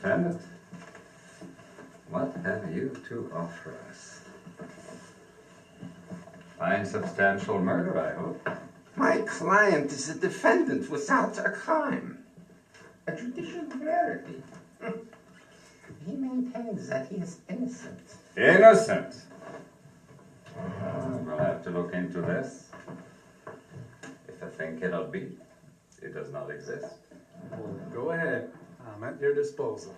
defendant. What have you to offer us? Fine, substantial murder, I hope. My client is a defendant without a crime. A judicial rarity. He maintains that he is innocent. Innocent? We'll have to look into this. If a thing cannot be, it does not exist. Well, go ahead. I'm at your disposal.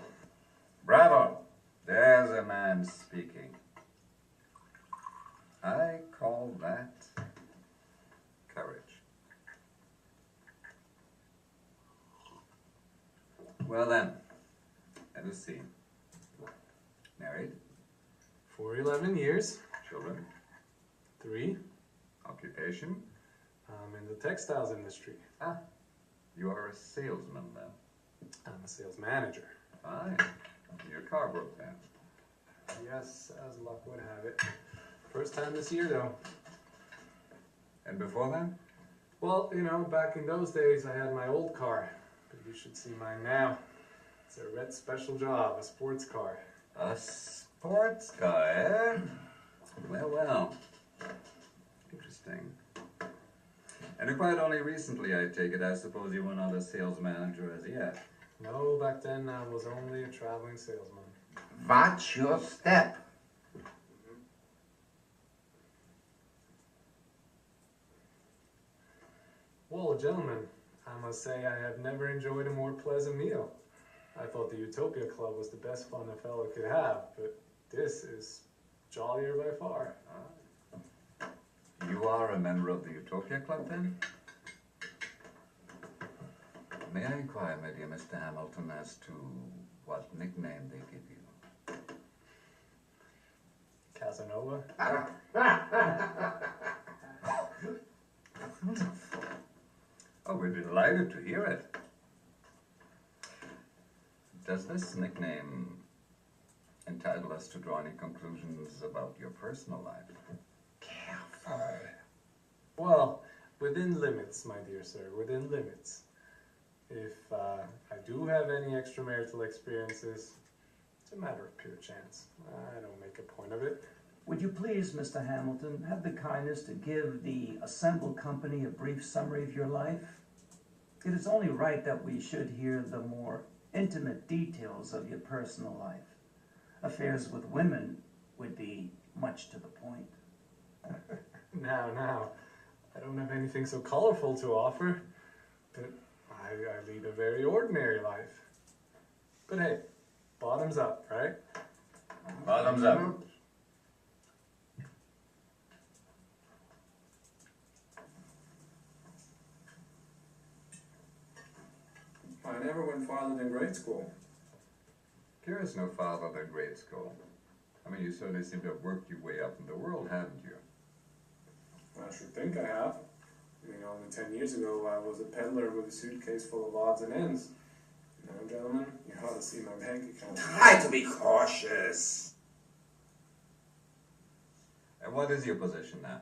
Bravo! There's a man speaking. I call that courage. Well then, let us see. Married? For 11 years. Children? 3. Occupation? I'm in the textiles industry. Ah, you are a salesman then. I'm a sales manager. Fine. Your car broke down. Yes, as luck would have it. First time this year, though. And before then? Well, you know, back in those days, I had my old car. But you should see mine now. It's a red special job, a sports car. A sports car, eh? Well, well. Interesting. And quite only recently, I take it, I suppose you were not a sales manager as yet. No, back then I was only a traveling salesman. Watch your step. Well, gentlemen, I must say I have never enjoyed a more pleasant meal. I thought the Utopia Club was the best fun a fellow could have, but this is jollier by far. You are a member of the Utopia Club, then? May I inquire, my dear Mr. Hamilton, as to what nickname they give you? Casanova? Oh, we're delighted to hear it. Does this nickname entitle us to draw any conclusions about your personal life? Careful. Well, within limits, my dear sir, within limits. If I do have any extramarital experiences, it's a matter of pure chance. I don't make a point of it. Would you please, Mr. Hamilton, have the kindness to give the assembled company a brief summary of your life? It is only right that we should hear the more intimate details of your personal life. Affairs with women would be much to the point. Now, I don't have anything so colorful to offer, but I lead a very ordinary life. But hey, bottoms up, right? Bottoms up. I never went farther than grade school. There is no farther than grade school. I mean, you certainly seem to have worked your way up in the world, haven't you? I should think I have. I mean, only 10 years ago, I was a peddler with a suitcase full of odds and ends. You know, gentlemen, you ought to see my bank account. Try to be cautious. And what is your position now?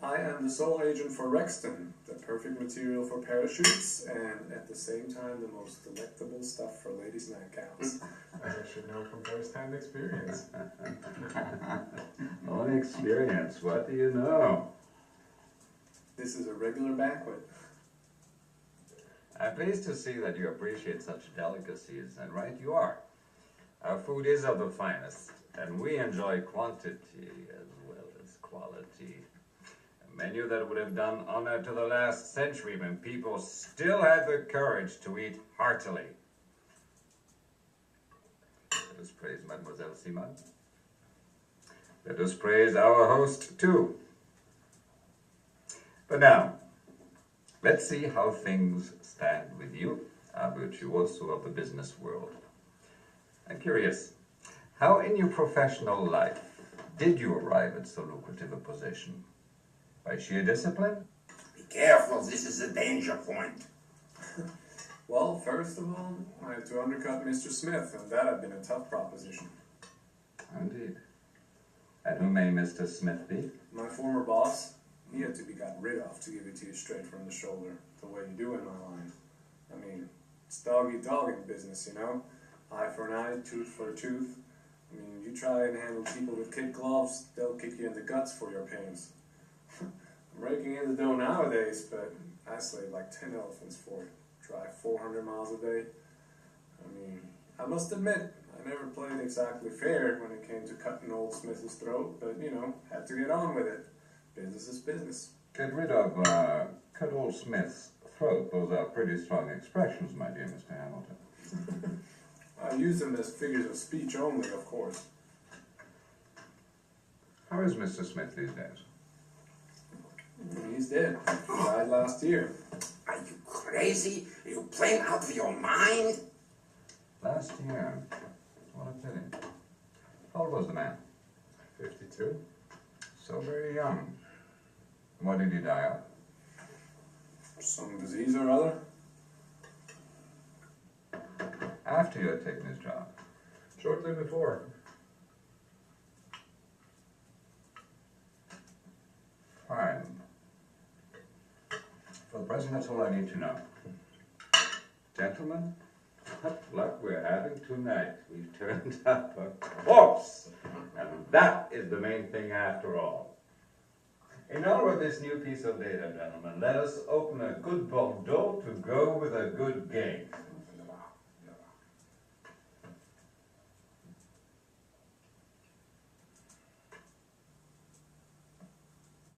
I am the sole agent for Rexton, the perfect material for parachutes, and at the same time, the most delectable stuff for ladies' nightgowns. As I should know from first-hand experience. Own experience, what do you know? This is a regular banquet. I'm pleased to see that you appreciate such delicacies, and right you are. Our food is of the finest, and we enjoy quantity as well as quality. A menu that would have done honor to the last century when people still had the courage to eat heartily. Let us praise Mademoiselle Simon. Let us praise our host, too. But now, let's see how things stand with you, a virtuoso of the business world. I'm curious, how in your professional life did you arrive at so lucrative a position? By sheer discipline? Be careful, this is a danger point. Well, first of all, I had to undercut Mr. Smith, and that had been a tough proposition. Indeed. And who may Mr. Smith be? My former boss, he had to be got rid of, to give it to you straight from the shoulder, the way you do in my line. I mean, it's dog-eat-dog in business, you know? eye for an eye, tooth for a tooth. I mean, you try and handle people with kid gloves, they'll kick you in the guts for your pains. I'm breaking in the dough nowadays, but I slaved like 10 elephants for it. Drive 400 miles a day. I mean, I must admit, I never played exactly fair when it came to cutting old Smith's throat, but you know, had to get on with it. Business is business. Get rid of cut old Smith's throat. Those are pretty strong expressions, my dear Mr. Hamilton. I use them as figures of speech only, of course. How is Mr. Smith these days? He's dead. He died last year. Are you crazy? Are you playing out of your mind? Last year. What a pity. How old was the man? 52? So very young. What did he die of? Some disease or other? After you had taken his job. Shortly before. Fine. For the present, that's all I need to know. Gentlemen, what luck we're having tonight. We've turned up a corpse. And that is the main thing after all. In honor of this new piece of data, gentlemen, let us open a good Bordeaux to go with a good game.